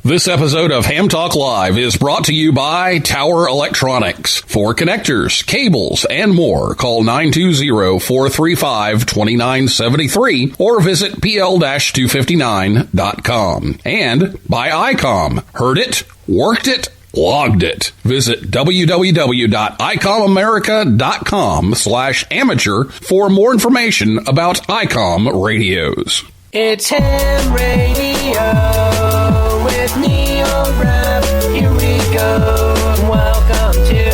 This episode of Ham Talk Live is brought to you by Tower Electronics. For connectors, cables, and more, call 920-435-2973 or visit pl-259.com. And by ICOM. Heard it, worked it, logged it. Visit www.icomamerica.com/amateur for more information about ICOM radios. It's Ham Radio with Neil Rapp. Here we go. Welcome to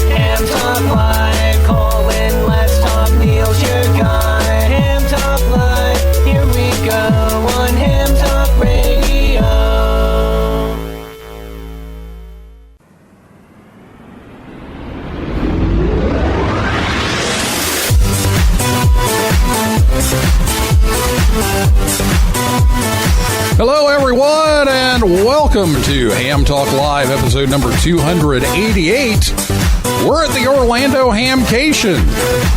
Ham Talk Live. Call in, let's talk. Neil's your guy. Ham Talk Live. Here we go on Ham Talk Radio. Hello, everyone, and welcome to Ham Talk Live, episode number 288. We're at the Orlando HamCation.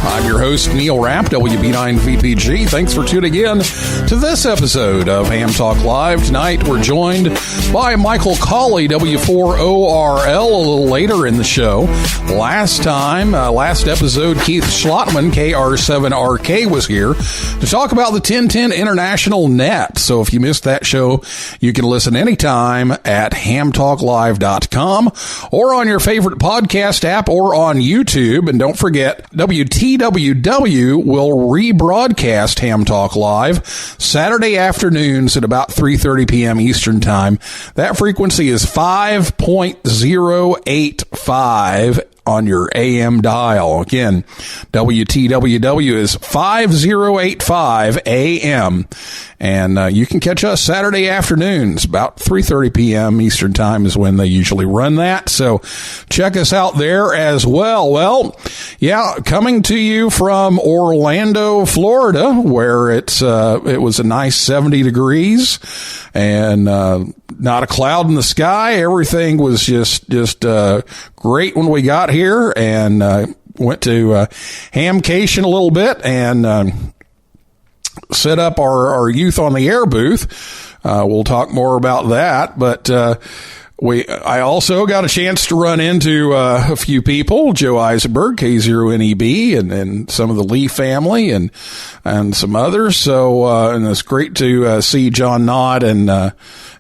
I'm your host, Neil Rapp, WB9VPG. Thanks for tuning in to this episode of Ham Talk Live. Tonight, we're joined by Michael Cauley, W4ORL, a little later in the show. Last episode, Keith Schlottman, KR7RK, was here to talk about the 1010 International Net. So if you missed that show, you can listen anytime at hamtalklive.com or on your favorite podcast app or on YouTube. And don't forget, WTWW will rebroadcast Ham Talk Live Saturday afternoons at about 3:30 p.m. Eastern Time. That frequency is 5.085 on your AM dial. Again, WTWW is 5085 AM. And you can catch us Saturday afternoons, about 3:30 p.m. Eastern Time is when they usually run that. So check us out there as well. Well, yeah, coming to you from Orlando, Florida, where it was a nice 70 degrees and not a cloud in the sky. Everything was just great when we got here, and went to HamCation a little bit and set up our Youth on the Air booth. We'll talk more about that, but I also got a chance to run into a few people, Joe Eisenberg, K0NEB, and some of the Lee family and some others. So and it's great to see John Nott and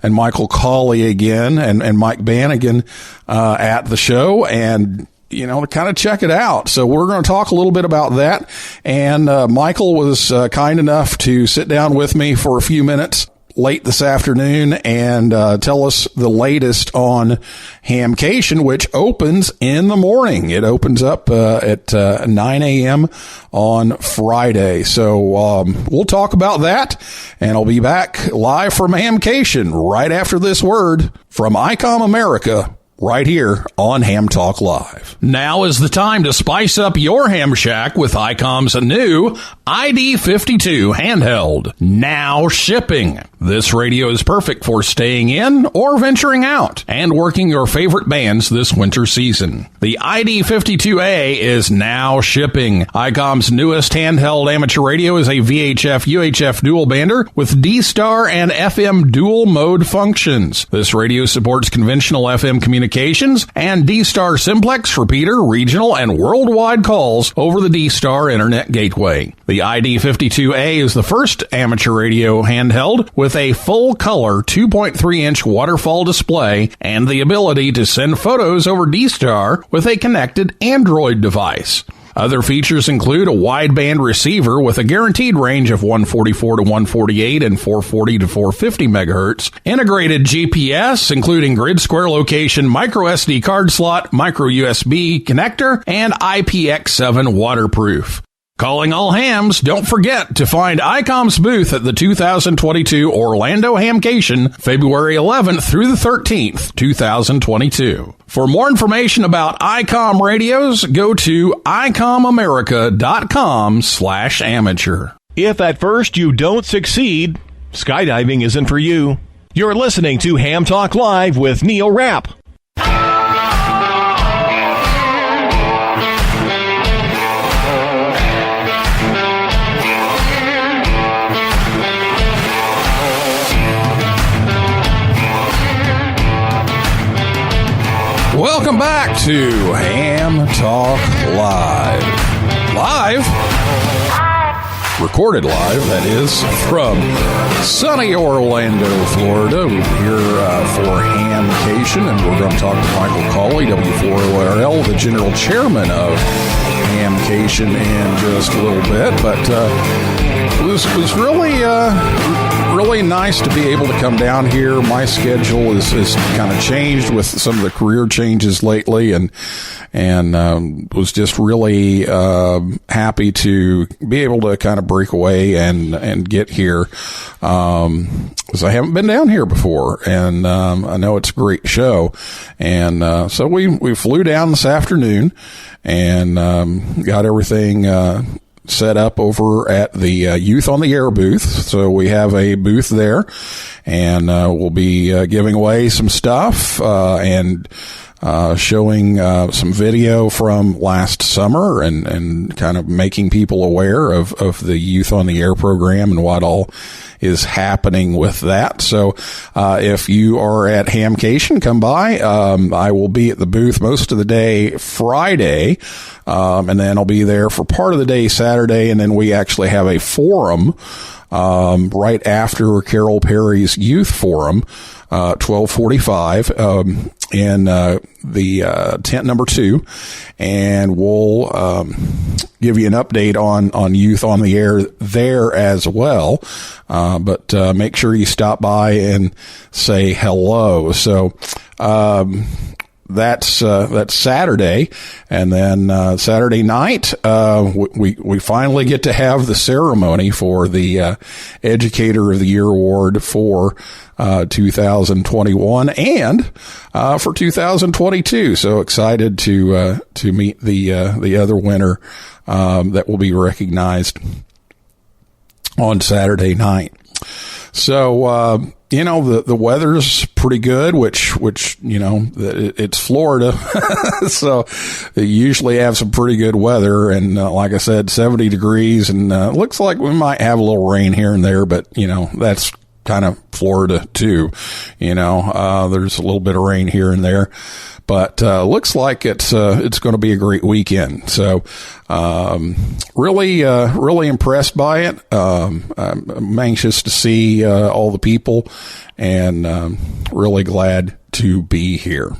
Michael Cauley again and Mike Bannigan at the show, and to kind of check it out. So we're going to talk a little bit about that. And Michael was kind enough to sit down with me for a few minutes late this afternoon and tell us the latest on HamCation, which opens in the morning. It opens up at 9 a.m. on Friday. So we'll talk about that, and I'll be back live from HamCation right after this word from ICOM America, right here on Ham Talk Live. Now is the time to spice up your ham shack with ICOM's new ID52 handheld. Now shipping. This radio is perfect for staying in or venturing out and working your favorite bands this winter season. The ID52A is now shipping. ICOM's newest handheld amateur radio is a VHF-UHF dual bander with D-Star and FM dual mode functions. This radio supports conventional FM communications and D-Star simplex, repeater, regional, and worldwide calls over the D-Star Internet Gateway. The ID52A is the first amateur radio handheld with a full-color 2.3-inch waterfall display and the ability to send photos over D-Star with a connected Android device. Other features include a wideband receiver with a guaranteed range of 144 to 148 and 440 to 450 megahertz, integrated GPS, including grid square location, micro SD card slot, micro USB connector, and IPX7 waterproof. Calling all hams, don't forget to find ICOM's booth at the 2022 Orlando HamCation, February 11th through the 13th, 2022. For more information about ICOM radios, go to icomamerica.com/amateur. If at first you don't succeed, skydiving isn't for you. You're listening to Ham Talk Live with Neil Rapp. Welcome back to Ham Talk Live. Recorded live, that is, from sunny Orlando, Florida. We're here for HamCation, and we're going to talk to Michael Cauley, W4ORL, the general chairman of HamCation, in just a little bit. But it was really nice to be able to come down here. My schedule is kind of changed with some of the career changes lately, and was just really happy to be able to kind of break away and get here, because I haven't been down here before, and I know it's a great show, and so we flew down this afternoon and got everything set up over at the Youth on the Air booth. So we have a booth there, and we'll be giving away some stuff and showing some video from last summer and kind of making people aware of the Youth on the Air program and what all is happening with that. So if you are at HamCation, come by. I will be at the booth most of the day Friday, and then I'll be there for part of the day Saturday, and then we actually have a forum right after Carol Perry's Youth Forum, 12:45 in the tent number 2, and we'll give you an update on Youth on the Air there as well. But make sure you stop by and say hello. So that's Saturday, and then Saturday night we finally get to have the ceremony for the Educator of the Year award for 2021 and for 2022. So excited to meet the other winner that will be recognized on Saturday night. So the weather's pretty good, which it's Florida, so they usually have some pretty good weather. And like I said, 70 degrees, and looks like we might have a little rain here and there, but that's kind of Florida too. There's a little bit of rain here and there, but looks like it's going to be a great weekend. So really impressed by it. I'm anxious to see all the people, and really glad to be here.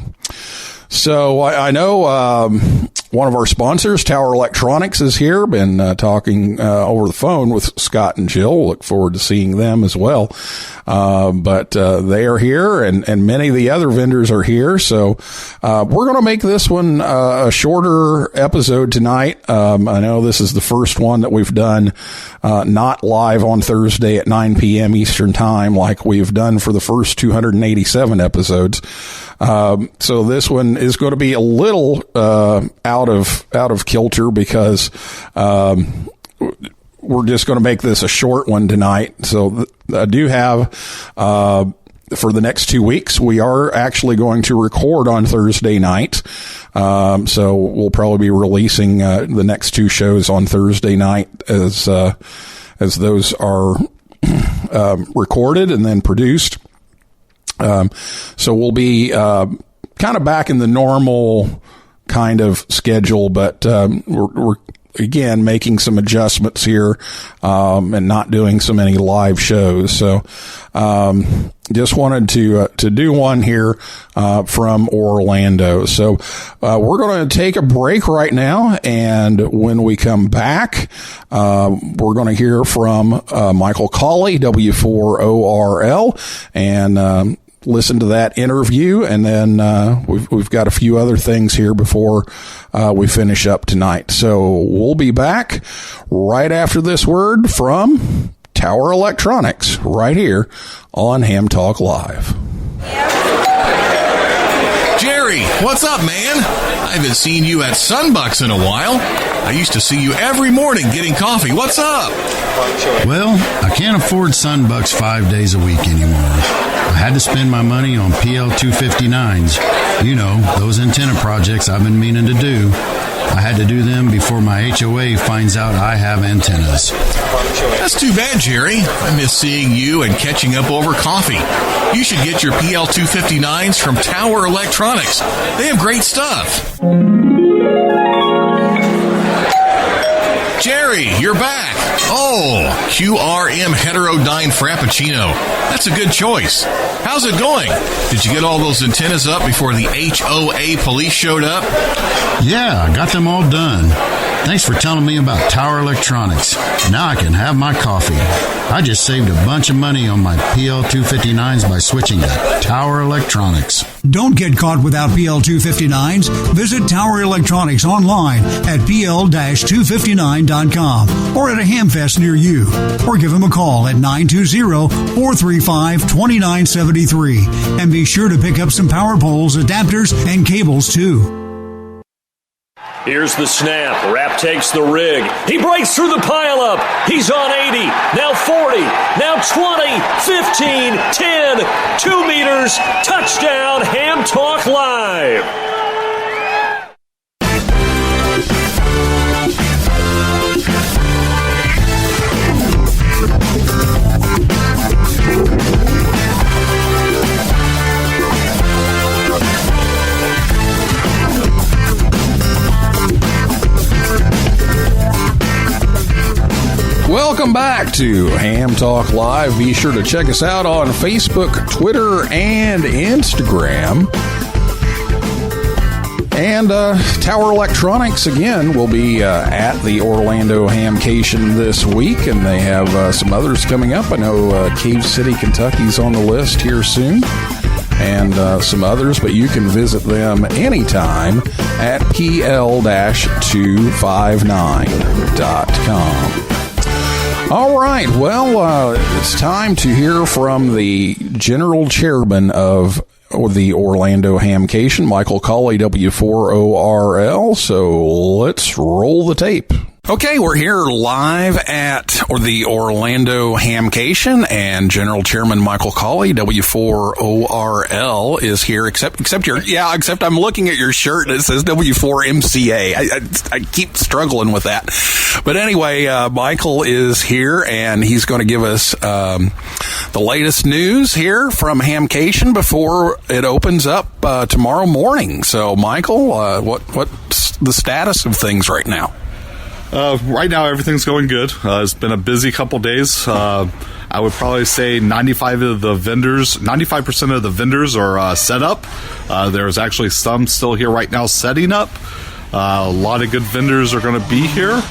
So I know one of our sponsors, Tower Electronics, is here. Been talking over the phone with Scott and Jill. Look forward to seeing them as well. But they are here, and many of the other vendors are here. So we're going to make this one a shorter episode tonight. I know this is the first one that we've done not live on Thursday at 9 p.m. Eastern Time like we've done for the first 287 episodes. So this one is going to be a little out of kilter, because we're just going to make this a short one tonight. So I do have for the next 2 weeks, we are actually going to record on Thursday night. So we'll probably be releasing the next 2 shows on Thursday night as those are recorded and then produced. So we'll be kind of back in the normal kind of schedule, but we're again making some adjustments here, and not doing so many live shows. So just wanted to do one here from Orlando. So we're going to take a break right now, and when we come back, we're going to hear from Michael Cauley, W4ORL, and listen to that interview, and then we've got a few other things here before we finish up tonight. So we'll be back right after this word from Tower Electronics right here on Ham Talk Live. Jerry, what's up, man? I haven't seen you at Sunbucks in a while. I used to see you every morning getting coffee. What's up? Well, I can't afford Sunbucks 5 days a week anymore. I had to spend my money on PL259s. Those antenna projects I've been meaning to do. I had to do them before my HOA finds out I have antennas. That's too bad, Jerry. I miss seeing you and catching up over coffee. You should get your PL259s from Tower Electronics. They have great stuff. Jerry, you're back. Oh, QRM Heterodyne Frappuccino. That's a good choice. How's it going? Did you get all those antennas up before the HOA police showed up? Yeah, I got them all done. Thanks for telling me about Tower Electronics. Now I can have my coffee. I just saved a bunch of money on my PL259s by switching to Tower Electronics. Don't get caught without PL259s. Visit Tower Electronics online at PL-259.com or at a Hamfest near you. Or give them a call at 920-435-2973. And be sure to pick up some power poles, adapters, and cables too. Here's the snap. Rapp takes the rig. He breaks through the pileup. He's on 80. Now 40. Now 20. 15. 10. 2 meters. Touchdown. Ham Talk Live. Welcome back to Ham Talk Live. Be sure to check us out on Facebook, Twitter, and Instagram. And Tower Electronics, again, will be at the Orlando HamCation this week, and they have some others coming up. I know Cave City, Kentucky's on the list here soon, and some others, but you can visit them anytime at pl-259.com. All right, well, it's time to hear from the General Chairman of the Orlando HamCation, Michael Cauley, W4ORL, so let's roll the tape. Okay, we're here live at the Orlando HamCation, and General Chairman Michael Cauley, W4ORL, is here. Except I'm looking at your shirt and it says W4MCA. I keep struggling with that, but anyway, Michael is here and he's going to give us the latest news here from HamCation before it opens up tomorrow morning. So, Michael, what's the status of things right now? Right now, everything's going good. It's been a busy couple days. I would probably say 95% of the vendors are set up. There's actually some still here right now setting up. A lot of good vendors are going to be here.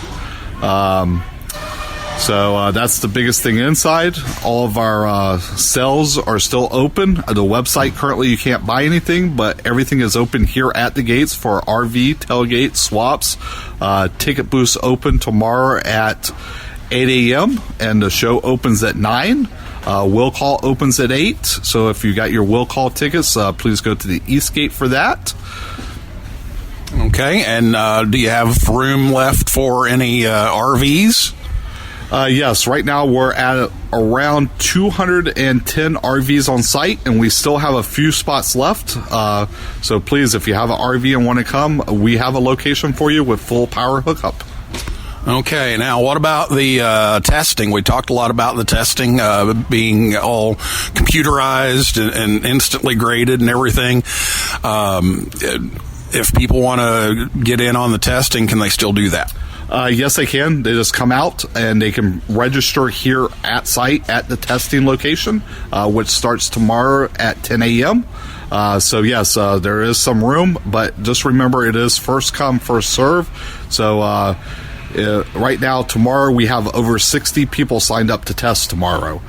So that's the biggest thing inside. All of our sales are still open. The website, currently you can't buy anything, but everything is open here at the gates for RV, tailgate, swaps. Ticket booths open tomorrow at 8 a.m. and the show opens at 9. Will call opens at 8. So if you got your will call tickets, please go to the East Gate for that. Okay, and do you have room left for any RVs? Yes, right now we're at around 210 RVs on site, and we still have a few spots left. So please, if you have an RV and want to come, we have a location for you with full power hookup. Okay, now what about the testing? We talked a lot about the testing being all computerized and instantly graded and everything. If people want to get in on the testing, can they still do that? Yes, they can. They just come out and they can register here at site at the testing location, which starts tomorrow at 10 a.m. So, yes, there is some room, but just remember it is first come, first serve. So, right now, tomorrow, we have over 60 people signed up to test tomorrow.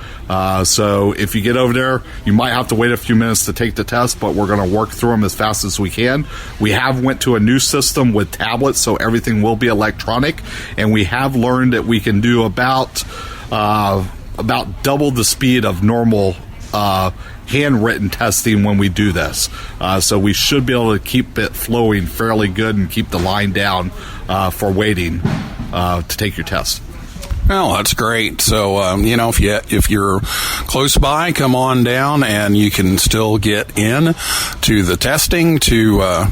So if you get over there, you might have to wait a few minutes to take the test, but we're going to work through them as fast as we can. We have went to a new system with tablets, so everything will be electronic, and we have learned that we can do about double the speed of normal handwritten testing when we do this. So we should be able to keep it flowing fairly good and keep the line down for waiting to take your test. Well, that's great. So, if you're close by, come on down and you can still get in to the testing to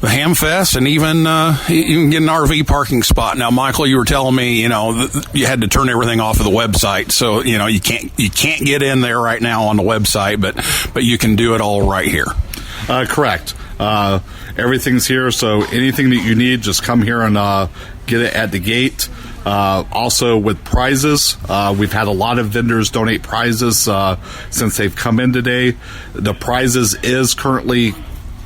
Hamfest, and even you can get an RV parking spot. Now, Michael, you were telling me, you had to turn everything off of the website, so you can't get in there right now on the website, but you can do it all right here. Correct. Everything's here, so anything that you need, just come here and get it at the gate. Also with prizes, we've had a lot of vendors donate prizes since they've come in today. The prizes is currently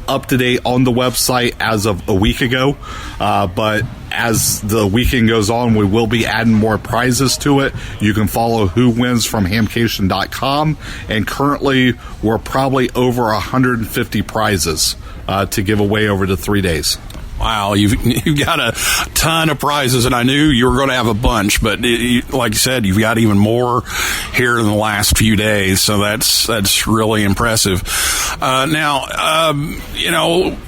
up to date on the website as of a week ago, but as the weekend goes on, we will be adding more prizes to it. You can follow who wins from HamCation.com, and currently we're probably over 150 prizes to give away over the 3 days. Wow, you've got a ton of prizes, and I knew you were going to have a bunch, but like you said, you've got even more here in the last few days, so that's really impressive. Now,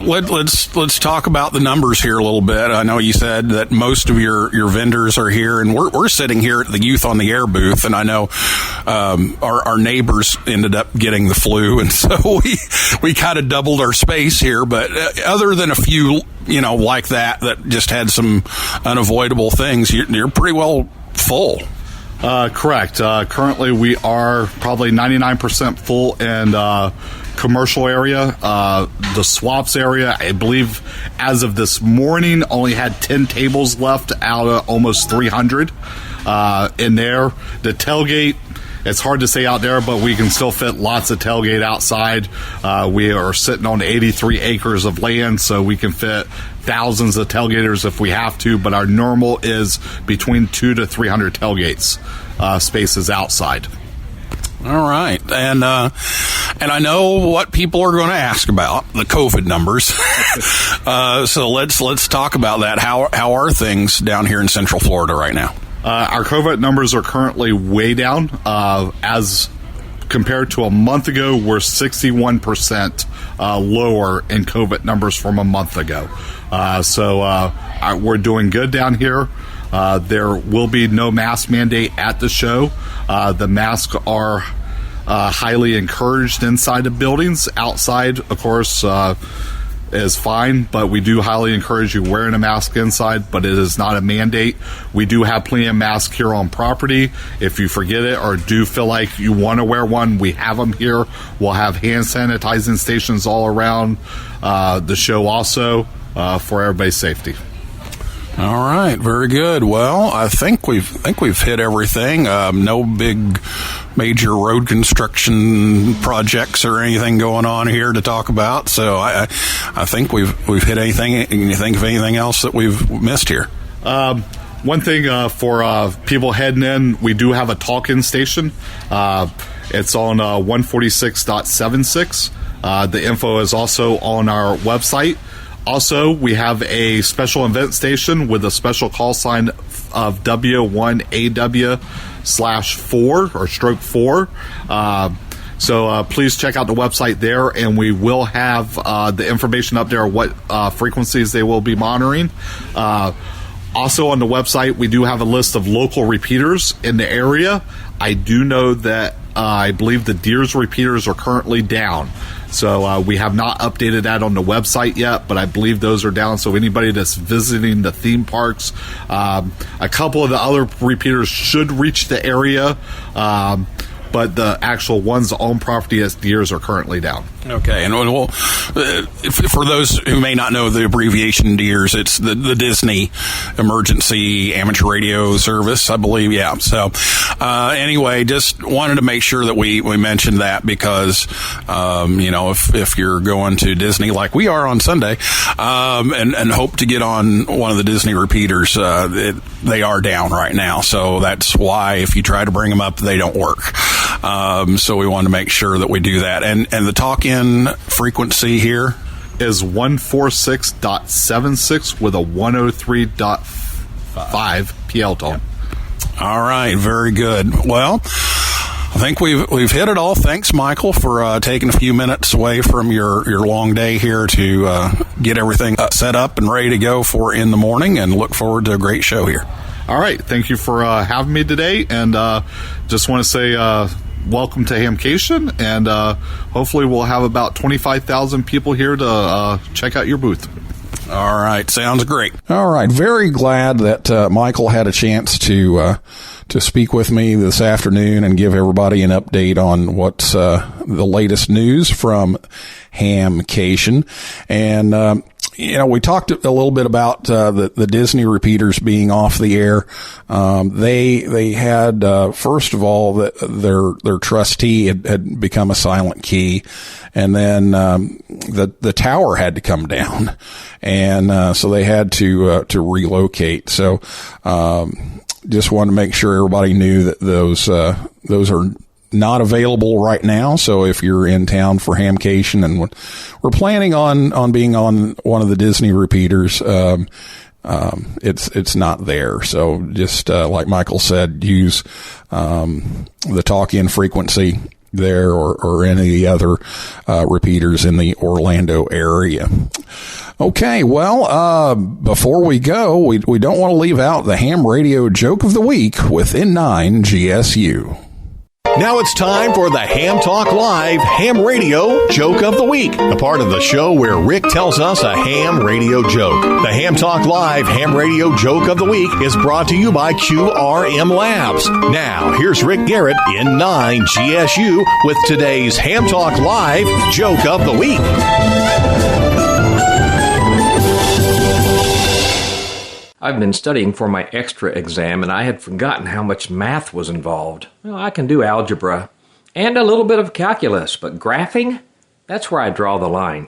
let's talk about the numbers here a little bit. I know you said that most of your vendors are here, and we're sitting here at the Youth on the Air booth, and I know our neighbors ended up getting the flu, and so we kind of doubled our space here. But other than a few, like that just had some unavoidable things, you're pretty well full. Correct. Currently, we are probably 99% full in commercial area. The swaps area, I believe, as of this morning, only had 10 tables left out of almost 300 in there. The tailgate, it's hard to say out there, but we can still fit lots of tailgate outside. We are sitting on 83 acres of land, so we can fit thousands of tailgaters if we have to, but our normal is between 200 to 300 tailgates spaces outside. All right, and I know what people are going to ask about, the COVID numbers. So let's talk about that. How are things down here in Central Florida right now? Our COVID numbers are currently way down. As compared to a month ago, we're 61% lower in COVID numbers from a month ago. So we're doing good down here. There will be no mask mandate at the show. The masks are highly encouraged inside the buildings. Outside, of course, is fine, but we do highly encourage you wearing a mask inside, but it is not a mandate. We do have plenty of masks here on property. If you forget it or do feel like you want to wear one, we have them here. We'll have hand sanitizing stations all around the show also for everybody's safety. All right, very good. Well, I think we've hit everything. No big major road construction projects or anything going on here to talk about. So I think we've hit anything. Can you think of anything else that we've missed here? One thing for people heading in, we do have a talk-in station. It's on 146.76. The info is also on our website. Also, we have a special event station with a special call sign of W1AW/4 or stroke 4. So please check out the website there, and we will have the information up there what frequencies they will be monitoring. Also on the website, we do have a list of local repeaters in the area. I do know that I believe the Deers repeaters are currently down. So we have not updated that on the website yet, but I believe those are down. So anybody that's visiting the theme parks, a couple of the other repeaters should reach the area, but the actual ones on property as Deers are currently down. Okay, and we'll, for those who may not know the abbreviation Deers, it's the Disney Emergency Amateur Radio Service, I believe. Yeah. So anyway, just wanted to make sure that we mentioned that because if you're going to Disney like we are on Sunday, and hope to get on one of the Disney repeaters, they are down right now. So that's why if you try to bring them up, they don't work. So we want to make sure that we do that. And the talk-in frequency here is 146.76 with a 103.5 PL tone. All right, very good. Well, I think we've hit it all. Thanks, Michael, for taking a few minutes away from your long day here to get everything set up and ready to go for in the morning, and look forward to a great show here. All right, thank you for having me today, and just want to say welcome to HamCation, and hopefully we'll have about 25,000 people here to check out your booth. All right. Sounds great. All right. Very glad that Michael had a chance to speak with me this afternoon and give everybody an update on what's the latest news from HamCation. And, we talked a little bit about the Disney repeaters being off the air. They had first of all their trustee had become a silent key, and then the tower had to come down, and so they had to relocate. So just wanted to make sure everybody knew that those are not available right now. So if you're in town for HamCation, and we're planning on being on one of the Disney repeaters, it's not there. So just like Michael said, use the talk-in frequency there or any of the other repeaters in the Orlando area. Okay, well, before we go, we don't want to leave out the Ham Radio Joke of the Week with N9 GSU. Now it's time for the Ham Talk Live Ham Radio Joke of the Week, a part of the show where Rick tells us a ham radio joke. The Ham Talk Live Ham Radio Joke of the Week is brought to you by QRM Labs. Now, here's Rick Garrett in 9 GSU with today's Ham Talk Live Joke of the Week. I've been studying for my extra exam, and I had forgotten how much math was involved. Well, I can do algebra and a little bit of calculus, but graphing? That's where I draw the line.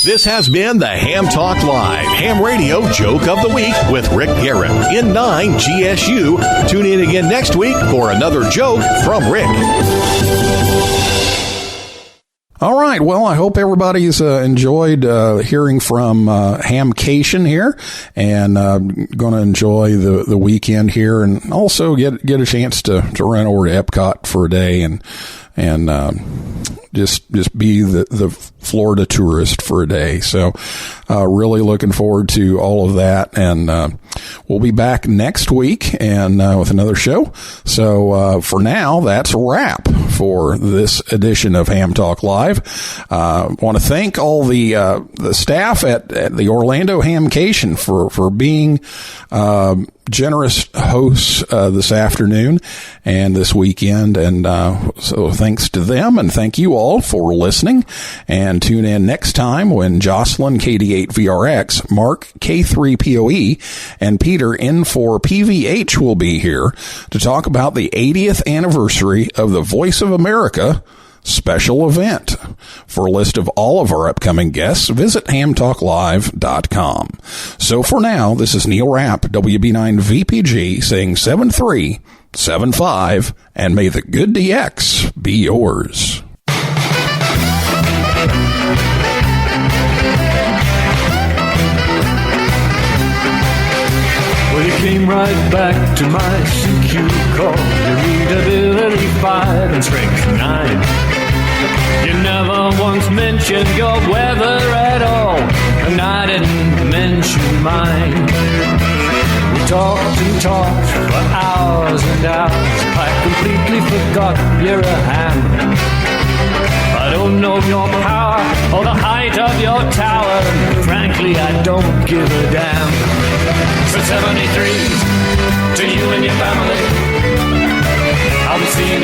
This has been the Ham Talk Live Ham Radio Joke of the Week with Rick Garrett in 9 GSU. Tune in again next week for another joke from Rick. All right. Well, I hope everybody's enjoyed hearing from HamCation here, and going to enjoy the weekend here, and also get a chance to run over to Epcot for a day and just be the Florida tourist for a day. So really looking forward to all of that, and we'll be back next week and with another show. So for now, that's a wrap for this edition of Ham Talk Live. Want to thank all the staff at the Orlando HamCation for being generous hosts this afternoon and this weekend, and so thanks to them, and thank you all for listening, and tune in next time when Jocelyn KD8VRX, Mark K3POE, and Peter N4PVH will be here to talk about the 80th anniversary of the Voice of America special event. For a list of all of our upcoming guests, visit hamtalklive.com. So for now, this is Neil Rapp, WB9VPG, saying 7375, and may the good DX be yours. Well, you came right back to my CQ call. Your readability 5 and strength 9. You never once mentioned your weather at all, and I didn't mention mine. We talked and talked for hours and hours. I completely forgot you're a ham. I don't know your power or the height of your tower, and frankly, I don't give a damn. So 73 to you and your family, I'll be seeing